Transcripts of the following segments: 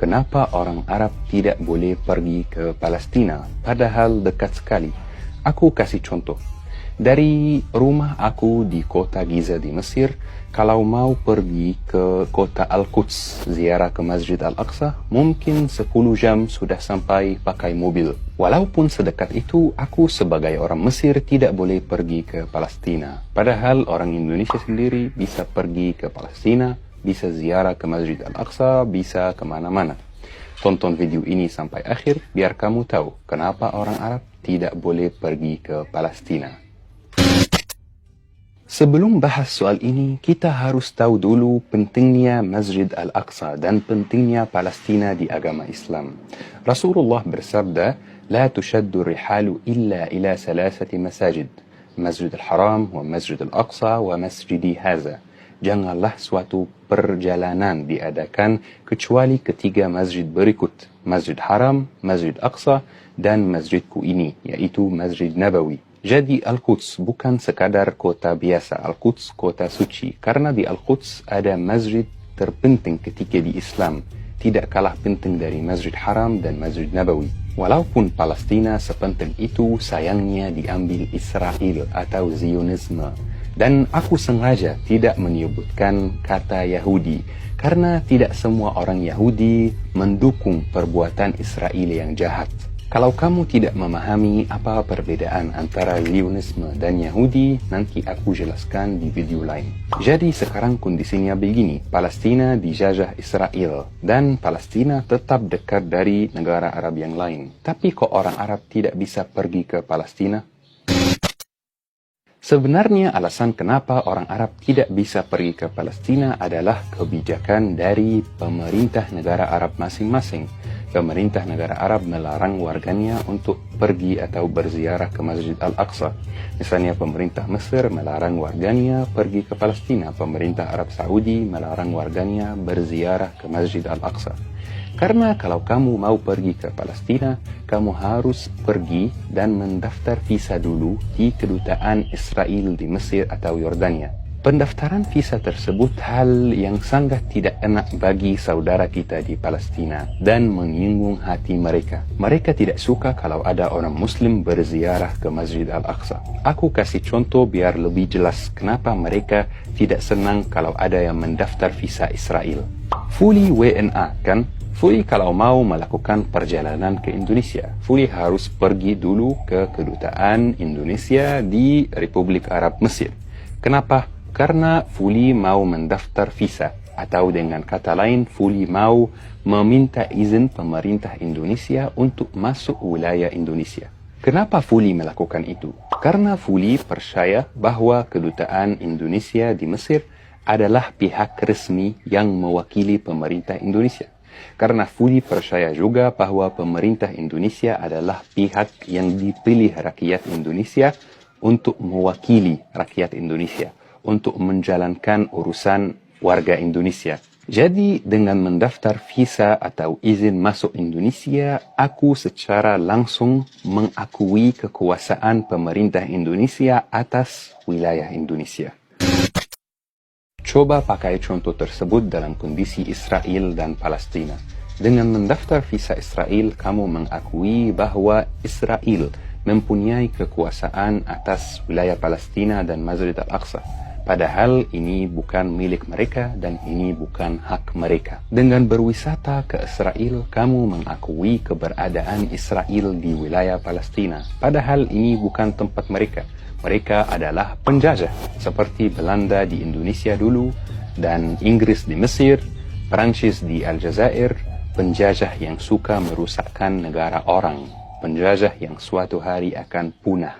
kenapa orang Arab tidak boleh pergi ke Palestina, padahal dekat sekali. Aku kasih contoh. Dari rumah aku di kota Giza di Mesir, kalau mau pergi ke kota Al-Quds, ziarah ke Masjid Al-Aqsa, mungkin 10 jam sudah sampai pakai mobil. Walaupun sedekat itu, aku sebagai orang Mesir tidak boleh pergi ke Palestina. Padahal orang Indonesia sendiri bisa pergi ke Palestina, bisa ziarah ke Masjid Al-Aqsa, bisa kemana-mana. Tonton video ini sampai akhir, biar kamu tahu kenapa orang Arab tidak boleh pergi ke Palestina. Sebelum bahas soal ini, kita harus tahu dulu pentingnya Masjid Al-Aqsa dan pentingnya Palestina di agama Islam. Rasulullah bersabda, "La tushaddu rihalu illa ila salasati masajid, Masjid Al-Haram, wa Masjid Al-Aqsa, wa Masjidi Haza." Janganlah suatu perjalanan diadakan kecuali ketiga masjid berikut, Masjid Haram, Masjid Aqsa, dan masjidku ini, yaitu Masjid Nabawi. Jadi Al-Quds bukan sekadar kota biasa, Al-Quds kota suci. Karena di Al-Quds ada masjid terpenting ketika di Islam, tidak kalah penting dari Masjid Haram dan Masjid Nabawi. Walaupun Palestina sepenting itu, sayangnya diambil Israel atau Zionisme. Dan aku sengaja tidak menyebutkan kata Yahudi, karena tidak semua orang Yahudi mendukung perbuatan Israel yang jahat. Kalau kamu tidak memahami apa perbedaan antara Zionisme dan Yahudi, nanti aku jelaskan di video lain. Jadi sekarang kondisinya begini, Palestina dijajah Israel, dan Palestina tetap dekat dari negara Arab yang lain. Tapi kok orang Arab tidak bisa pergi ke Palestina? Sebenarnya alasan kenapa orang Arab tidak bisa pergi ke Palestina adalah kebijakan dari pemerintah negara Arab masing-masing. Pemerintah negara Arab melarang warganya untuk pergi atau berziarah ke Masjid Al-Aqsa. Misalnya pemerintah Mesir melarang warganya pergi ke Palestina. Pemerintah Arab Saudi melarang warganya berziarah ke Masjid Al-Aqsa. Karena kalau kamu mau pergi ke Palestina, kamu harus pergi dan mendaftar visa dulu di kedutaan Israel di Mesir atau Yordania. Pendaftaran visa tersebut hal yang sangat tidak enak bagi saudara kita di Palestina dan menyinggung hati mereka. Mereka tidak suka kalau ada orang Muslim berziarah ke Masjid Al-Aqsa. Aku kasih contoh biar lebih jelas kenapa mereka tidak senang kalau ada yang mendaftar visa Israel. Fully WNA kan? Fully kalau mau melakukan perjalanan ke Indonesia, Fully harus pergi dulu ke kedutaan Indonesia di Republik Arab Mesir. Kenapa? Karena Fully mau mendaftar visa, atau dengan kata lain, Fully mau meminta izin pemerintah Indonesia untuk masuk wilayah Indonesia. Kenapa Fully melakukan itu? Karena Fully percaya bahwa kedutaan Indonesia di Mesir adalah pihak resmi yang mewakili pemerintah Indonesia. Karena Fully percaya juga bahwa pemerintah Indonesia adalah pihak yang dipilih rakyat Indonesia untuk mewakili rakyat Indonesia, untuk menjalankan urusan warga Indonesia. Jadi dengan mendaftar visa atau izin masuk Indonesia, aku secara langsung mengakui kekuasaan pemerintah Indonesia atas wilayah Indonesia. Coba pakai contoh tersebut dalam kondisi Israel dan Palestina. Dengan mendaftar visa Israel, kamu mengakui bahwa Israel mempunyai kekuasaan atas wilayah Palestina dan Masjid Al-Aqsa. Padahal ini bukan milik mereka dan ini bukan hak mereka. Dengan berwisata ke Israel, kamu mengakui keberadaan Israel di wilayah Palestina. Padahal ini bukan tempat mereka. Mereka adalah penjajah, seperti Belanda di Indonesia dulu, dan Inggris di Mesir, Perancis di Aljazair, penjajah yang suka merusakkan negara orang, penjajah yang suatu hari akan punah.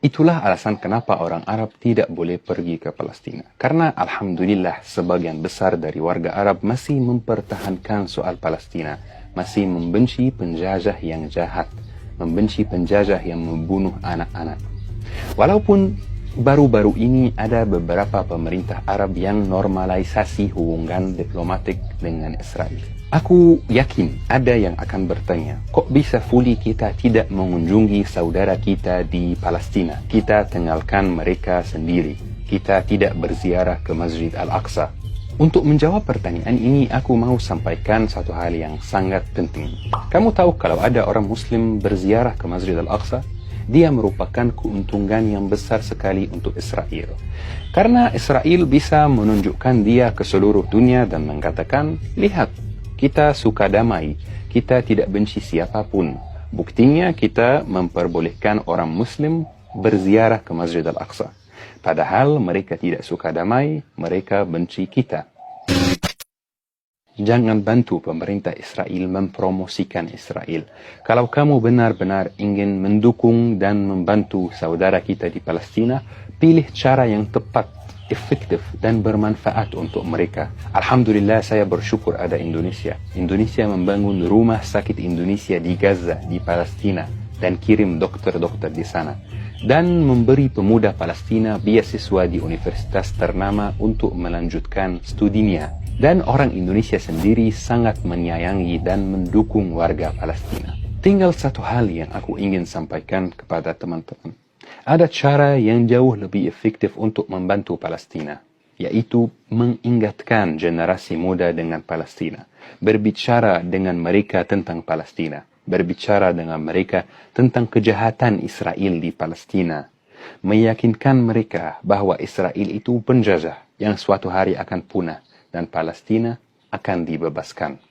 Itulah alasan kenapa orang Arab tidak boleh pergi ke Palestina. Karena Alhamdulillah sebagian besar dari warga Arab masih mempertahankan soal Palestina, masih membenci penjajah yang jahat, membenci penjajah yang membunuh anak-anak. Walaupun baru-baru ini ada beberapa pemerintah Arab yang normalisasi hubungan diplomatik dengan Israel. Aku yakin ada yang akan bertanya, kok bisa Fully kita tidak mengunjungi saudara kita di Palestina? Kita tinggalkan mereka sendiri. Kita tidak berziarah ke Masjid Al-Aqsa. Untuk menjawab pertanyaan ini, aku mau sampaikan satu hal yang sangat penting. Kamu tahu kalau ada orang Muslim berziarah ke Masjid Al-Aqsa, dia merupakan keuntungan yang besar sekali untuk Israel. Karena Israel bisa menunjukkan dia ke seluruh dunia dan mengatakan, lihat, kita suka damai, kita tidak benci siapapun. Buktinya kita memperbolehkan orang Muslim berziarah ke Masjid Al-Aqsa. Padahal mereka tidak suka damai, mereka benci kita. Jangan bantu pemerintah Israel mempromosikan Israel. Kalau kamu benar-benar ingin mendukung dan membantu saudara kita di Palestina, pilih cara yang tepat, efektif dan bermanfaat untuk mereka. Alhamdulillah, saya bersyukur ada Indonesia. Indonesia membangun rumah sakit Indonesia di Gaza, di Palestina, dan kirim dokter-dokter di sana. Dan memberi pemuda Palestina beasiswa di universitas ternama untuk melanjutkan studinya. Dan orang Indonesia sendiri sangat menyayangi dan mendukung warga Palestina. Tinggal satu hal yang aku ingin sampaikan kepada teman-teman. Ada cara yang jauh lebih efektif untuk membantu Palestina, yaitu mengingatkan generasi muda dengan Palestina, berbicara dengan mereka tentang Palestina, berbicara dengan mereka tentang kejahatan Israel di Palestina, meyakinkan mereka bahwa Israel itu penjajah yang suatu hari akan punah dan Palestina akan dibebaskan.